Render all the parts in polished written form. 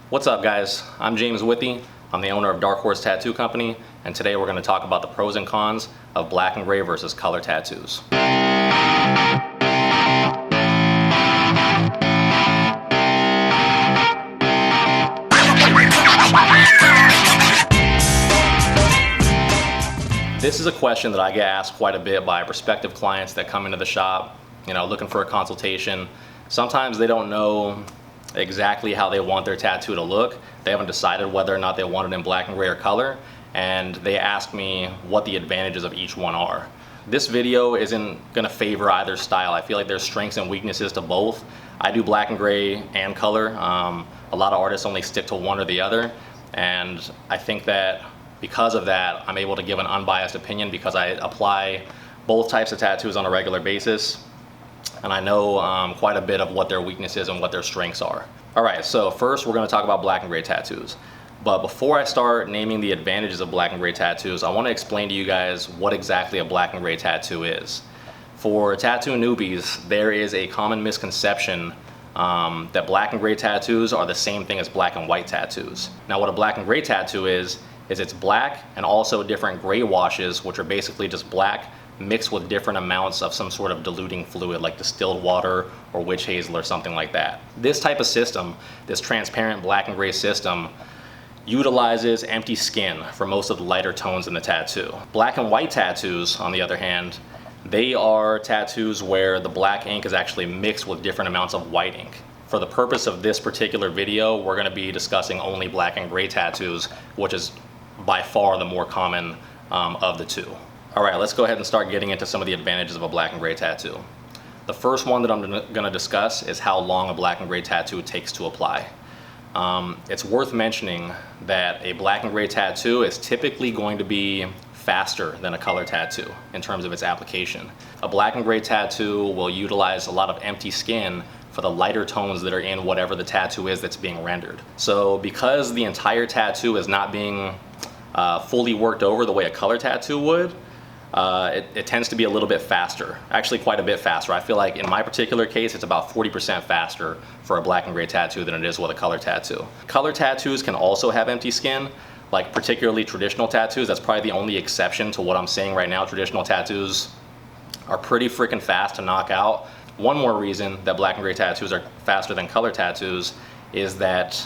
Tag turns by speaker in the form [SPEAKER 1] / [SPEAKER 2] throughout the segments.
[SPEAKER 1] What's up, guys? I'm James Withy. I'm the owner of Dark Horse Tattoo Company, and today we're going to talk about the pros and cons of black and gray versus color tattoos. This is a question that I get asked quite a bit by prospective clients that come into the shop, looking for a consultation. Sometimes they don't know exactly how they want their tattoo to look. They haven't decided whether or not they want it in black and gray or color, and they ask me what the advantages of each one are. This video isn't going to favor either style. I feel like there's strengths and weaknesses to both. I do black and gray and color. A lot of artists only stick to one or the other, and I think that because of that, I'm able to give an unbiased opinion because I apply both types of tattoos on a regular basis, and I know quite a bit of what their weaknesses and what their strengths are. Alright, so first we're going to talk about black and gray tattoos. But before I start naming the advantages of black and gray tattoos, I want to explain to you guys what exactly a black and gray tattoo is. For tattoo newbies, there is a common misconception that black and gray tattoos are the same thing as black and white tattoos. Now, what a black and gray tattoo is it's black and also different gray washes, which are basically just black mixed with different amounts of some sort of diluting fluid like distilled water or witch hazel or something like that. This type of system, this transparent black and gray system, utilizes empty skin for most of the lighter tones in the tattoo. Black and white tattoos, on the other hand, they are tattoos where the black ink is actually mixed with different amounts of white ink. For the purpose of this particular video, we're going to be discussing only black and gray tattoos, which is by far the more common of the two. Alright, let's go ahead and start getting into some of the advantages of a black and gray tattoo. The first one that I'm going to discuss is how long a black and gray tattoo takes to apply. It's worth mentioning that a black and gray tattoo is typically going to be faster than a color tattoo in terms of its application. A black and gray tattoo will utilize a lot of empty skin for the lighter tones that are in whatever the tattoo is that's being rendered. So because the entire tattoo is not being fully worked over the way a color tattoo would, it tends to be a little bit faster, actually quite a bit faster. I feel like in my particular case, it's about 40% faster for a black and gray tattoo than it is with a color tattoo. Color tattoos can also have empty skin, like particularly traditional tattoos. That's probably the only exception to what I'm saying right now. Traditional tattoos are pretty freaking fast to knock out. One more reason that black and gray tattoos are faster than color tattoos is that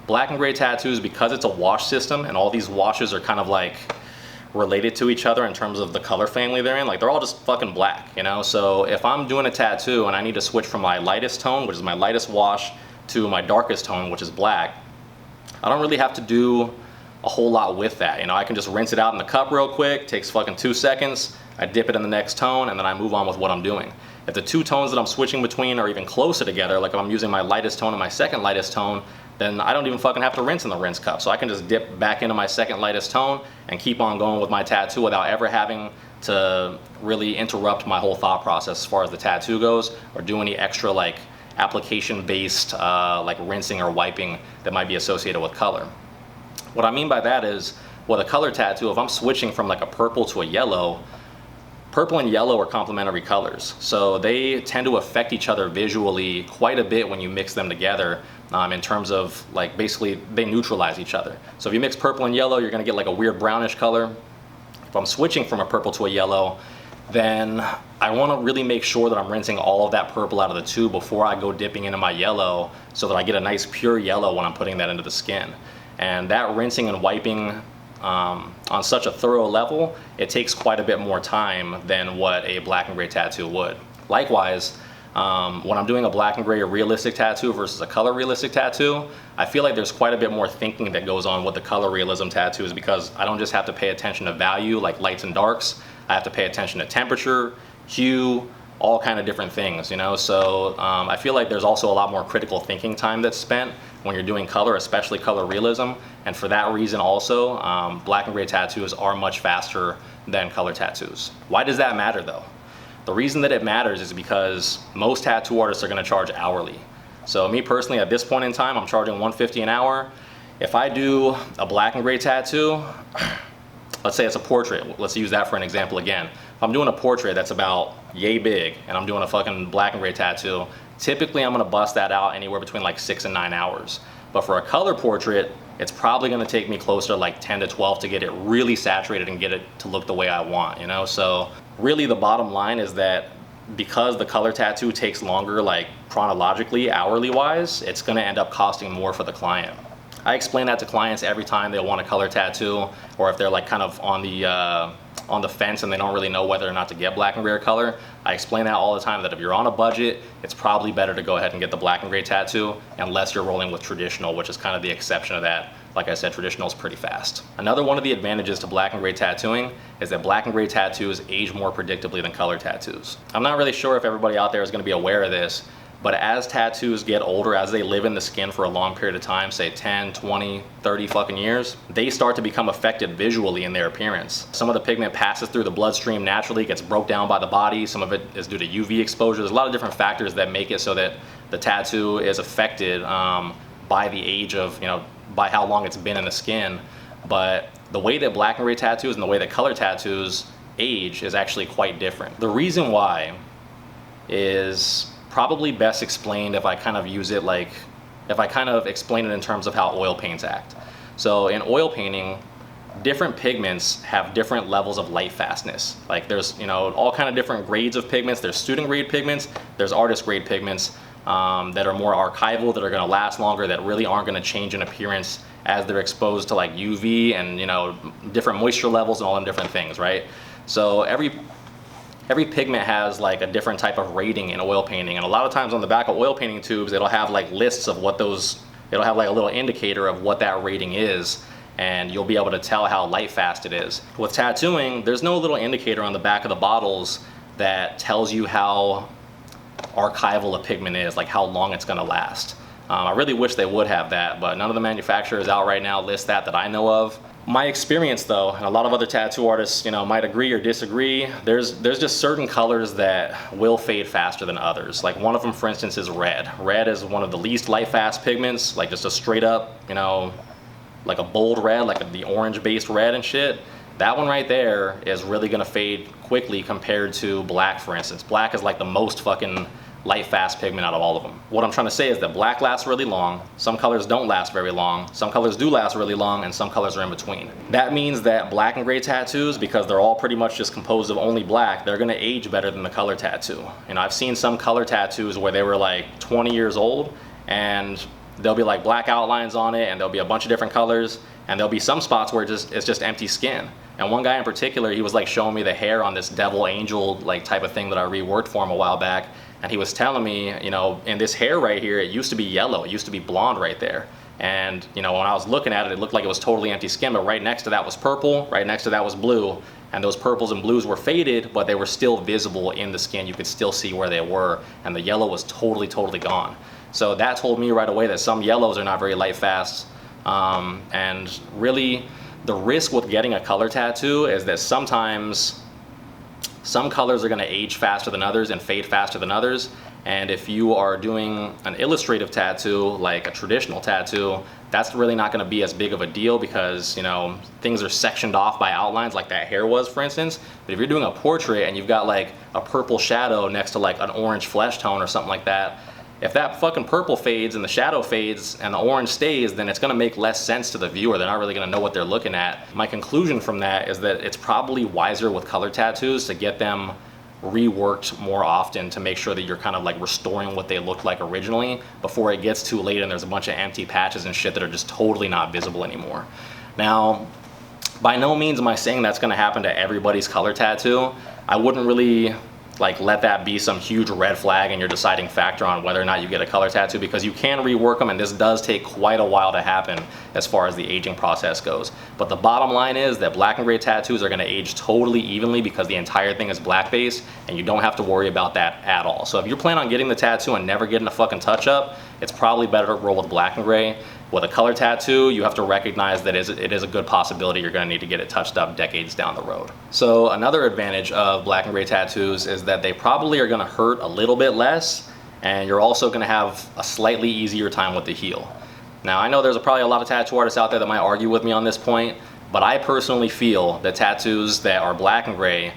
[SPEAKER 1] black and gray tattoos, because it's a wash system and all these washes are kind of like related to each other in terms of the color family they're in, like they're all just fucking black, So if I'm doing a tattoo and I need to switch from my lightest tone, which is my lightest wash, to my darkest tone, which is black, I don't really have to do a whole lot with that. I can just rinse it out in the cup real quick, takes fucking 2 seconds, I dip it in the next tone, and then I move on with what I'm doing. If the two tones that I'm switching between are even closer together, like if I'm using my lightest tone and my second lightest tone, then I don't even fucking have to rinse in the rinse cup. So I can just dip back into my second lightest tone and keep on going with my tattoo without ever having to really interrupt my whole thought process as far as the tattoo goes, or do any extra like application based like rinsing or wiping that might be associated with color. What I mean by that is, with a color tattoo, if I'm switching from like a purple to a yellow, purple and yellow are complementary colors, so they tend to affect each other visually quite a bit when you mix them together, in terms of like basically they neutralize each other. So if you mix purple and yellow, you're going to get like a weird brownish color. If I'm switching from a purple to a yellow, then I want to really make sure that I'm rinsing all of that purple out of the tube before I go dipping into my yellow, so that I get a nice pure yellow when I'm putting that into the skin. And that rinsing and wiping on such a thorough level, it takes quite a bit more time than what a black and gray tattoo would. Likewise, when I'm doing a black and gray realistic tattoo versus a color realistic tattoo, I feel like there's quite a bit more thinking that goes on with the color realism tattoos, because I don't just have to pay attention to value like lights and darks. I have to pay attention to temperature, hue, all kind of different things, So I feel like there's also a lot more critical thinking time that's spent when you're doing color, especially color realism. And for that reason also, black and gray tattoos are much faster than color tattoos. Why does that matter though? The reason that it matters is because most tattoo artists are going to charge hourly. So me personally, at this point in time, I'm charging $150 an hour. If I do a black and gray tattoo, let's say it's a portrait, let's use that for an example again. If I'm doing a portrait that's about yay big and I'm doing a fucking black and gray tattoo, typically I'm gonna bust that out anywhere between like 6 and 9 hours. But for a color portrait, it's probably gonna take me closer to like 10 to 12 to get it really saturated and get it to look the way I want, you know? So really the bottom line is that because the color tattoo takes longer, like chronologically, hourly wise, it's gonna end up costing more for the client. I explain that to clients every time they want a color tattoo, or if they're like kind of on the fence and they don't really know whether or not to get black and gray color. I explain that all the time, that if you're on a budget, it's probably better to go ahead and get the black and gray tattoo unless you're rolling with traditional, which is kind of the exception of that. Like I said, traditional is pretty fast. Another one of the advantages to black and gray tattooing is that black and gray tattoos age more predictably than color tattoos. I'm not really sure if everybody out there is going to be aware of this, but as tattoos get older, as they live in the skin for a long period of time, say 10, 20, 30 fucking years, they start to become affected visually in their appearance. Some of the pigment passes through the bloodstream naturally, gets broke down by the body. Some of it is due to UV exposure. There's a lot of different factors that make it so that the tattoo is affected by the age of, you know, by how long it's been in the skin. But the way that black and gray tattoos and the way that color tattoos age is actually quite different. The reason why is probably best explained if I kind of use it like, if I kind of explain it in terms of how oil paints act. So in oil painting, different pigments have different levels of light fastness. Like there's, you know, all kind of different grades of pigments. There's student grade pigments, there's artist grade pigments that are more archival, that are gonna last longer, that really aren't gonna change in appearance as they're exposed to like UV and, you know, different moisture levels and all them different things, right? So every pigment has like a different type of rating in oil painting, and a lot of times on the back of oil painting tubes, it'll have like lists of what those, it'll have like a little indicator of what that rating is, and you'll be able to tell how light fast it is. With tattooing, there's no little indicator on the back of the bottles that tells you how archival a pigment is, like how long it's gonna last. I really wish they would have that, but none of the manufacturers out right now list that I know of. My experience though, and a lot of other tattoo artists, you know, might agree or disagree, there's just certain colors that will fade faster than others. Like one of them, for instance, is red. Red is one of the least light fast pigments, like just a straight up, you know, like a bold red, like the orange based red and shit. That one right there is really gonna fade quickly compared to black, for instance. Black is like the most fucking light fast pigment out of all of them. What I'm trying to say is that black lasts really long, some colors don't last very long, some colors do last really long, and some colors are in between. That means that black and gray tattoos, because they're all pretty much just composed of only black, they're gonna age better than the color tattoo. You know, I've seen some color tattoos where they were like 20 years old, and there'll be like black outlines on it, and there'll be a bunch of different colors, and there'll be some spots where it's just empty skin. And one guy in particular, he was like showing me the hair on this devil angel like type of thing that I reworked for him a while back. And he was telling me, you know, in this hair right here, it used to be yellow, it used to be blonde right there. And, you know, when I was looking at it, it looked like it was totally empty skin, but right next to that was purple, right next to that was blue. And those purples and blues were faded, but they were still visible in the skin. You could still see where they were. And the yellow was totally gone. So that told me right away that some yellows are not very light fast. And really, the risk with getting a color tattoo is that sometimes some colors are going to age faster than others and fade faster than others. And if you are doing an illustrative tattoo, like a traditional tattoo, that's really not going to be as big of a deal because, you know, things are sectioned off by outlines like that hair was, for instance. But if you're doing a portrait and you've got like a purple shadow next to like an orange flesh tone or something like that, if that fucking purple fades and the shadow fades and the orange stays, then it's gonna make less sense to the viewer. They're not really gonna know what they're looking at. My conclusion from that is that it's probably wiser with color tattoos to get them reworked more often to make sure that you're kind of like restoring what they looked like originally before it gets too late and there's a bunch of empty patches and shit that are just totally not visible anymore. Now, by no means am I saying that's gonna happen to everybody's color tattoo. I wouldn't really like let that be some huge red flag and your deciding factor on whether or not you get a color tattoo, because you can rework them and this does take quite a while to happen as far as the aging process goes. But the bottom line is that black and gray tattoos are going to age totally evenly because the entire thing is black based and you don't have to worry about that at all. So if you plan on getting the tattoo and never getting a fucking touch up, it's probably better to roll with black and gray. With a color tattoo, you have to recognize that it is a good possibility you're going to need to get it touched up decades down the road. So another advantage of black and gray tattoos is that they probably are going to hurt a little bit less, and you're also going to have a slightly easier time with the heal. Now, I know there's probably a lot of tattoo artists out there that might argue with me on this point, but I personally feel that tattoos that are black and gray,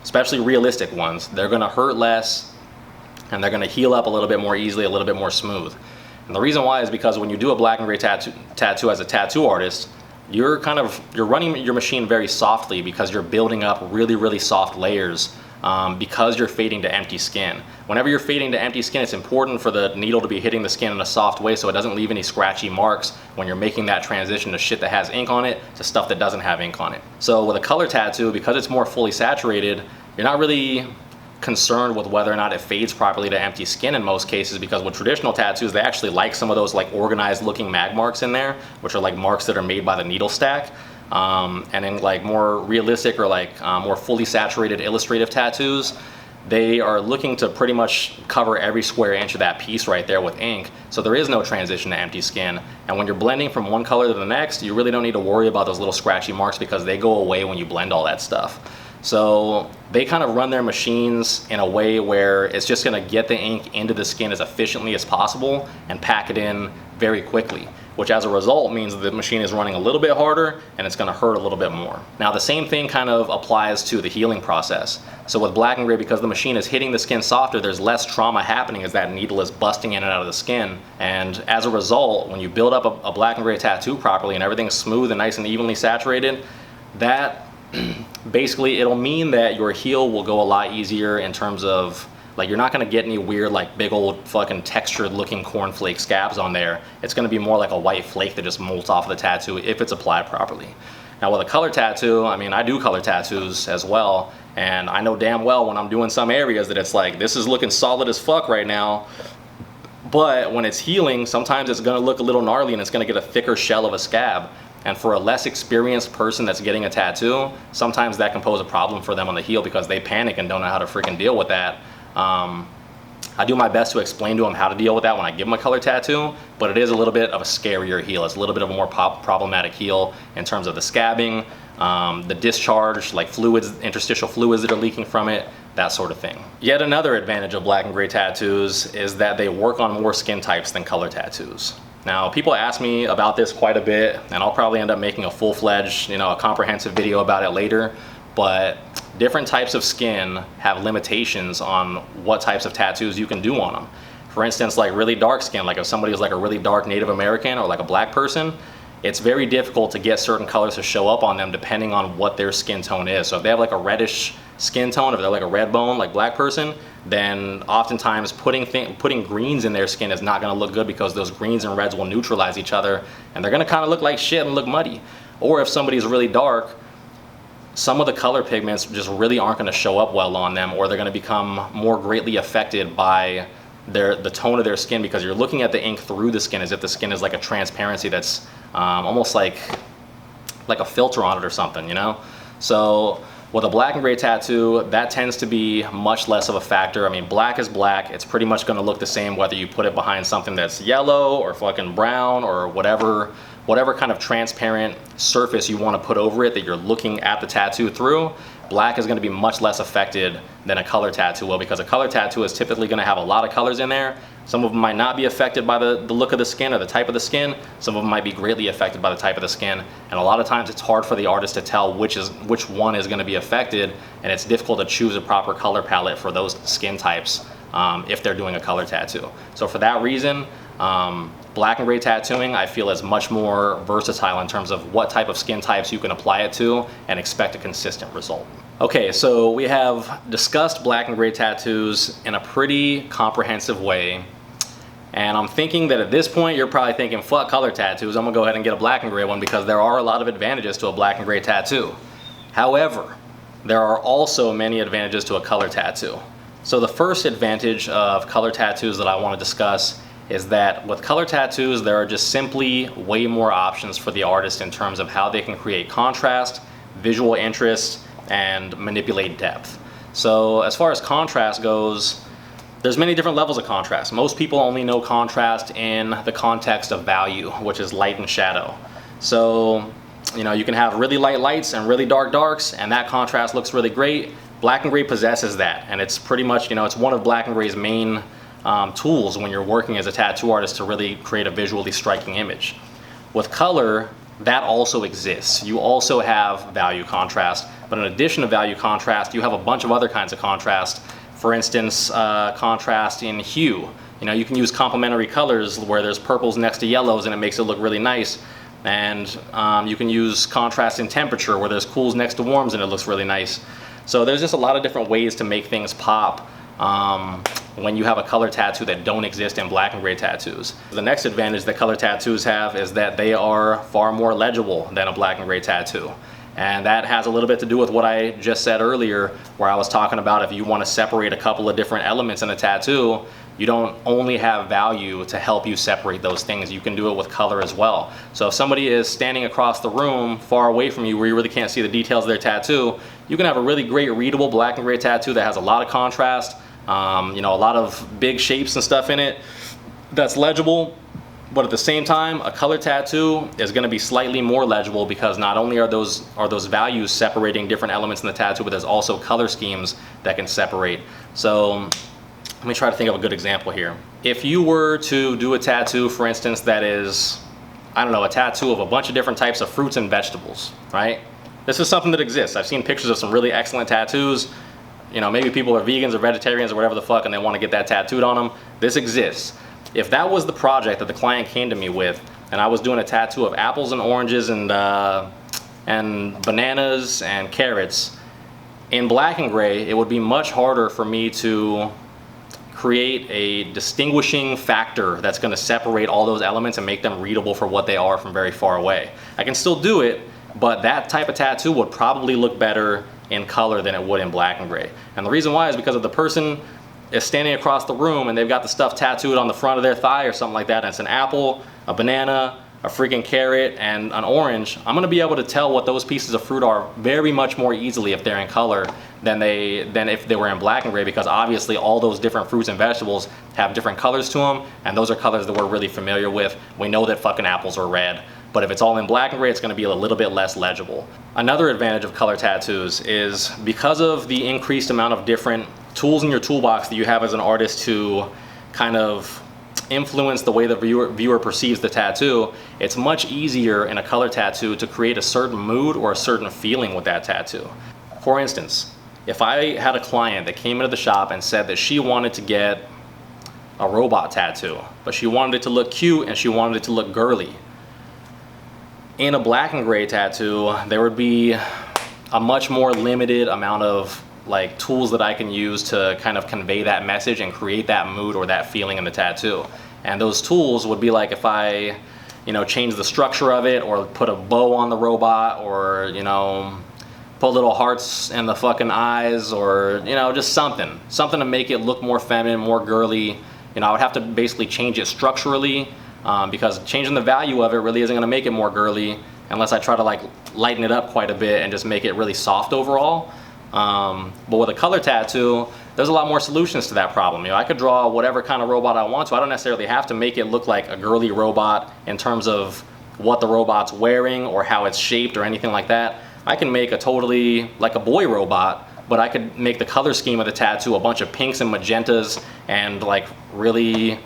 [SPEAKER 1] especially realistic ones, they're going to hurt less and they're going to heal up a little bit more easily, a little bit more smooth. And the reason why is because when you do a black and gray tattoo as a tattoo artist, you're running your machine very softly because you're building up really soft layers because you're fading to empty skin. Whenever you're fading to empty skin, it's important for the needle to be hitting the skin in a soft way so it doesn't leave any scratchy marks when you're making that transition to shit that has ink on it to stuff that doesn't have ink on it. So with a color tattoo, because it's more fully saturated, you're not really concerned with whether or not it fades properly to empty skin in most cases, because with traditional tattoos, they actually like some of those like organized looking mag marks in there, which are like marks that are made by the needle stack. And in like more realistic or like more fully saturated illustrative tattoos, they are looking to pretty much cover every square inch of that piece right there with ink. So there is no transition to empty skin. And when you're blending from one color to the next, you really don't need to worry about those little scratchy marks because they go away when you blend all that stuff. So they kind of run their machines in a way where it's just gonna get the ink into the skin as efficiently as possible and pack it in very quickly, which as a result means the machine is running a little bit harder and it's gonna hurt a little bit more. Now the same thing kind of applies to the healing process. So with black and gray, because the machine is hitting the skin softer, there's less trauma happening as that needle is busting in and out of the skin. And as a result, when you build up a black and gray tattoo properly and everything's smooth and nice and evenly saturated, that basically it'll mean that your heel will go a lot easier in terms of like you're not going to get any weird like big old fucking textured looking cornflake scabs on there. It's going to be more like a white flake that just molts off of the tattoo if it's applied properly. Now with a color tattoo, I mean I do color tattoos as well, and I know damn well when I'm doing some areas that it's like this is looking solid as fuck right now, but when it's healing sometimes it's going to look a little gnarly and it's going to get a thicker shell of a scab. And for a less experienced person that's getting a tattoo, sometimes that can pose a problem for them on the heel because they panic and don't know how to freaking deal with that. I do my best to explain to them how to deal with that when I give them a color tattoo, but it is a little bit of a scarier heel. It's a little bit of a more problematic heel in terms of the scabbing, the discharge, like fluids, interstitial fluids that are leaking from it, that sort of thing. Yet another advantage of black and gray tattoos is that they work on more skin types than color tattoos. Now, people ask me about this quite a bit, and I'll probably end up making a full-fledged, a comprehensive video about it later, but different types of skin have limitations on what types of tattoos you can do on them. For instance, like really dark skin, like if somebody is like a really dark Native American or like a black person, it's very difficult to get certain colors to show up on them depending on what their skin tone is. So if they have like a reddish skin tone, if they're like a red bone, like black person, then oftentimes putting greens in their skin is not gonna look good because those greens and reds will neutralize each other and they're gonna kind of look like shit and look muddy. Or if somebody's really dark, some of the color pigments just really aren't gonna show up well on them, or they're gonna become more greatly affected by the tone of their skin because you're looking at the ink through the skin as if the skin is like a transparency that's almost like a filter on it or something, So with a black and gray tattoo, that tends to be much less of a factor. I mean, black is black. It's pretty much gonna look the same whether you put it behind something that's yellow or fucking brown or whatever kind of transparent surface you wanna put over it that you're looking at the tattoo through. Black is gonna be much less affected than a color tattoo will, because a color tattoo is typically gonna have a lot of colors in there. Some of them might not be affected by the look of the skin or the type of the skin. Some of them might be greatly affected by the type of the skin. And a lot of times it's hard for the artist to tell which one is gonna be affected, and it's difficult to choose a proper color palette for those skin types if they're doing a color tattoo. So for that reason, black and gray tattooing I feel is much more versatile in terms of what type of skin types you can apply it to and expect a consistent result. Okay, so we have discussed black and gray tattoos in a pretty comprehensive way, and I'm thinking that at this point you're probably thinking, fuck color tattoos, I'm gonna go ahead and get a black and gray one because there are a lot of advantages to a black and gray tattoo. However, there are also many advantages to a color tattoo. So the first advantage of color tattoos that I want to discuss is that with color tattoos there are just simply way more options for the artist in terms of how they can create contrast, visual interest, and manipulate depth. So as far as contrast goes, there's many different levels of contrast. Most people only know contrast in the context of value, which is light and shadow. So you can have really light lights and really dark darks, and that contrast looks really great. Black and gray possesses that, and it's pretty much, it's one of black and gray's main tools when you're working as a tattoo artist to really create a visually striking image. With color, that also exists. You also have value contrast, but in addition to value contrast, you have a bunch of other kinds of contrast. For instance, contrast in hue. You know, you can use complementary colors where there's purples next to yellows and it makes it look really nice. And you can use contrast in temperature where there's cools next to warms and it looks really nice. So there's just a lot of different ways to make things pop when you have a color tattoo that don't exist in black and gray tattoos. The next advantage that color tattoos have is that they are far more legible than a black and gray tattoo. And that has a little bit to do with what I just said earlier, where I was talking about if you want to separate a couple of different elements in a tattoo, you don't only have value to help you separate those things, you can do it with color as well. So if somebody is standing across the room far away from you where you really can't see the details of their tattoo, you can have a really great readable black and gray tattoo that has a lot of contrast, you know, a lot of big shapes and stuff in it that's legible. But at the same time, a color tattoo is going to be slightly more legible because not only are those values separating different elements in the tattoo, but there's also color schemes that can separate. So let me try to think of a good example here. If you were to do a tattoo, for instance, that is, I don't know, a tattoo of a bunch of different types of fruits and vegetables, right? This is something that exists. I've seen pictures of some really excellent tattoos. You know, maybe people are vegans or vegetarians or whatever the fuck and they want to get that tattooed on them. This exists. If that was the project that the client came to me with, and I was doing a tattoo of apples and oranges and bananas and carrots, in black and gray, it would be much harder for me to create a distinguishing factor that's going to separate all those elements and make them readable for what they are from very far away. I can still do it, but that type of tattoo would probably look better in color than it would in black and gray. And the reason why is because if the person is standing across the room and they've got the stuff tattooed on the front of their thigh or something like that, and it's an apple, a banana, a freaking carrot, and an orange, I'm gonna be able to tell what those pieces of fruit are very much more easily if they're in color than if they were in black and gray, because obviously all those different fruits and vegetables have different colors to them, and those are colors that we're really familiar with. We know that fucking apples are red. But if it's all in black and gray, it's going to be a little bit less legible. Another advantage of color tattoos is because of the increased amount of different tools in your toolbox that you have as an artist to kind of influence the way the viewer perceives the tattoo, it's much easier in a color tattoo to create a certain mood or a certain feeling with that tattoo. For instance, if I had a client that came into the shop and said that she wanted to get a robot tattoo, but she wanted it to look cute and she wanted it to look girly, in a black and gray tattoo, there would be a much more limited amount of like tools that I can use to kind of convey that message and create that mood or that feeling in the tattoo. And those tools would be like if I, you know, change the structure of it or put a bow on the robot or, you know, put little hearts in the fucking eyes or, you know, just something to make it look more feminine, more girly. You know, I would have to basically change it structurally. Because changing the value of it really isn't going to make it more girly unless I try to like lighten it up quite a bit and just make it really soft overall. But with a color tattoo, there's a lot more solutions to that problem. You know, I could draw whatever kind of robot I want to. I don't necessarily have to make it look like a girly robot in terms of what the robot's wearing or how it's shaped or anything like that. I can make a totally like a boy robot, but I could make the color scheme of the tattoo a bunch of pinks and magentas and like really,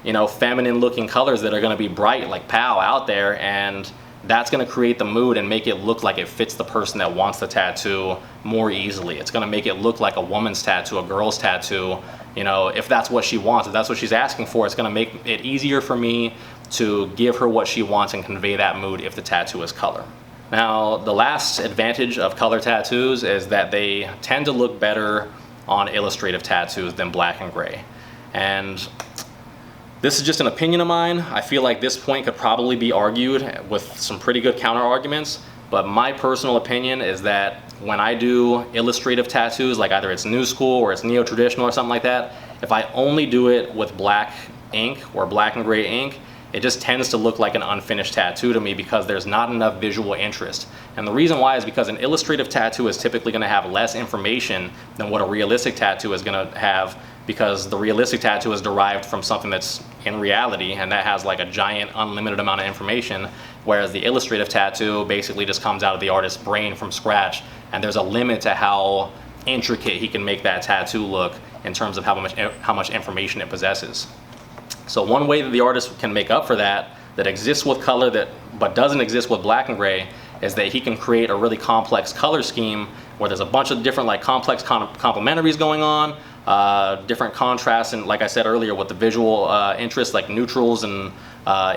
[SPEAKER 1] you know, feminine looking colors that are going to be bright like pow out there, and that's going to create the mood and make it look like it fits the person that wants the tattoo more easily. It's going to make it look like a woman's tattoo, a girl's tattoo, you know, if that's what she wants, if that's what she's asking for. It's going to make it easier for me to give her what she wants and convey that mood if the tattoo is color. Now, the last advantage of color tattoos is that they tend to look better on illustrative tattoos than black and gray. And this is just an opinion of mine. I feel like this point could probably be argued with some pretty good counter arguments, but my personal opinion is that when I do illustrative tattoos, like either it's new school or it's neo-traditional or something like that, if I only do it with black ink or black and gray ink, it just tends to look like an unfinished tattoo to me because there's not enough visual interest. And the reason why is because an illustrative tattoo is typically going to have less information than what a realistic tattoo is going to have, because the realistic tattoo is derived from something that's in reality and that has like a giant unlimited amount of information, whereas the illustrative tattoo basically just comes out of the artist's brain from scratch, and there's a limit to how intricate he can make that tattoo look in terms of how much information it possesses. So one way that the artist can make up for that exists with color but doesn't exist with black and gray, is that he can create a really complex color scheme where there's a bunch of different like complex complementaries going on, different contrasts, and like I said earlier, with the visual interests like neutrals and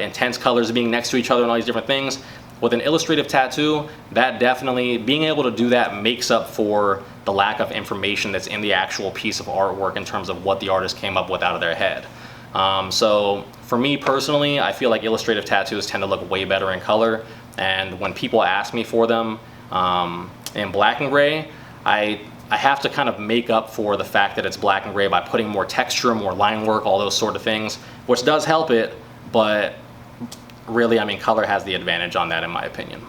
[SPEAKER 1] intense colors being next to each other and all these different things. With an illustrative tattoo, that definitely, being able to do that makes up for the lack of information that's in the actual piece of artwork in terms of what the artist came up with out of their head. So for me personally, I feel like illustrative tattoos tend to look way better in color, and when people ask me for them in black and gray, I have to kind of make up for the fact that it's black and gray by putting more texture, more line work, all those sort of things, which does help it, but really, I mean, color has the advantage on that in my opinion.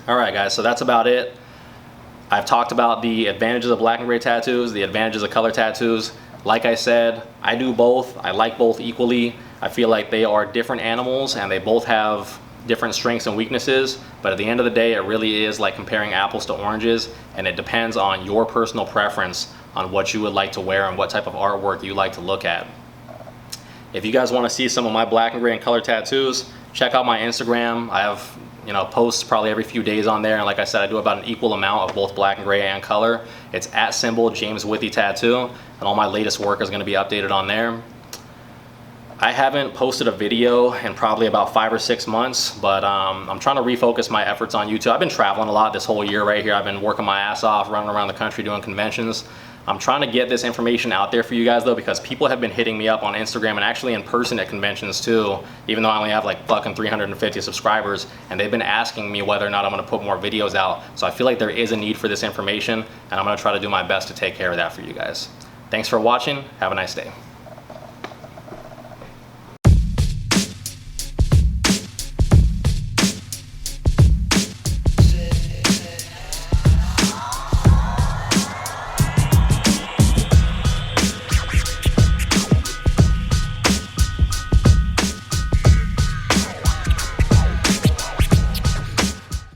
[SPEAKER 1] All right, guys, so that's about it. I've talked about the advantages of black and gray tattoos, the advantages of color tattoos. Like I said, I do both. I like both equally. I feel like they are different animals and they both have different strengths and weaknesses, but at the end of the day, it really is like comparing apples to oranges, and it depends on your personal preference on what you would like to wear and what type of artwork you like to look at. If you guys want to see some of my black and gray and color tattoos, check out my Instagram. I have, you know, posts probably every few days on there, and like I said, I do about an equal amount of both black and gray and color. It's @JamesWithyTattoo, and all my latest work is going to be updated on there. I haven't posted a video in probably about 5 or 6 months, but I'm trying to refocus my efforts on YouTube. I've been traveling a lot this whole year right here. I've been working my ass off, running around the country doing conventions. I'm trying to get this information out there for you guys though, because people have been hitting me up on Instagram and actually in person at conventions too, even though I only have like fucking 350 subscribers, and they've been asking me whether or not I'm gonna put more videos out. So I feel like there is a need for this information, and I'm gonna try to do my best to take care of that for you guys. Thanks for watching. Have a nice day.